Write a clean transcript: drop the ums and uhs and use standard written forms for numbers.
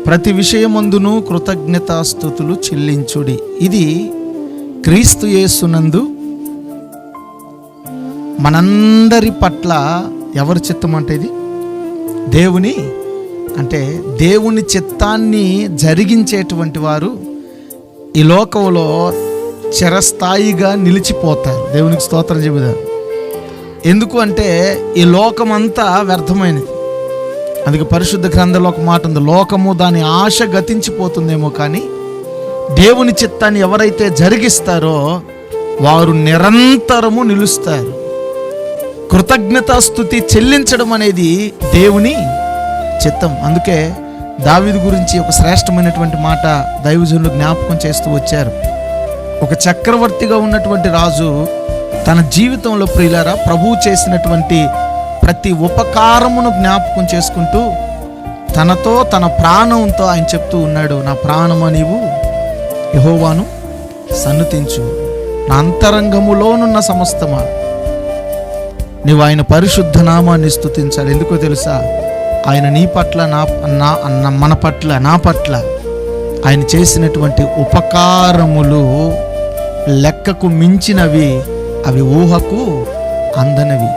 ప్రతి విషయమందును కృతజ్ఞతాస్తుతులు చెల్లించుడి. ఇది క్రీస్తు యేసునందు మనందరి పట్ల ఎవరి చిత్తం అంటే ఇది దేవుని, అంటే దేవుని చిత్తాన్ని జరిగించేటువంటి వారు ఈ లోకంలో చిరస్థాయిగా నిలిచిపోతారు. దేవునికి స్తోత్రం చెబుతారు. ఎందుకు అంటే ఈ లోకమంతా వ్యర్థమైనది. అందుకే పరిశుద్ధ గ్రంథంలో ఒక మాట ఉంది, లోకము దాని ఆశ గతించిపోతుందేమో కానీ దేవుని చిత్తాన్ని ఎవరైతే జరిగిస్తారో వారు నిరంతరము నిలుస్తారు. కృతజ్ఞతాస్తుతి చెల్లించడం అనేది దేవుని చిత్తం. అందుకే దావీదు గురించి ఒక శ్రేష్టమైనటువంటి మాట దైవజనులు జ్ఞాపకం చేస్తూ వచ్చారు. ఒక చక్రవర్తిగా ఉన్నటువంటి రాజు తన జీవితంలో ప్రియులారా ప్రభువు చేసినటువంటి ప్రతి ఉపకారమును జ్ఞాపకం చేసుకుంటూ తనతో తన ప్రాణంతో ఆయన చెప్తూ ఉన్నాడు, నా ప్రాణమా నీవు యెహోవాను సన్నుతించు, నా అంతరంగములోనున్న సమస్తమా నీవు ఆయన పరిశుద్ధ నామాన్ని స్తుతించాలి. ఎందుకో తెలుసా? ఆయన నీ పట్ల మన పట్ల నా పట్ల ఆయన చేసినటువంటి ఉపకారములు లెక్కకు మించినవి, అవి ఊహకు అందనవి.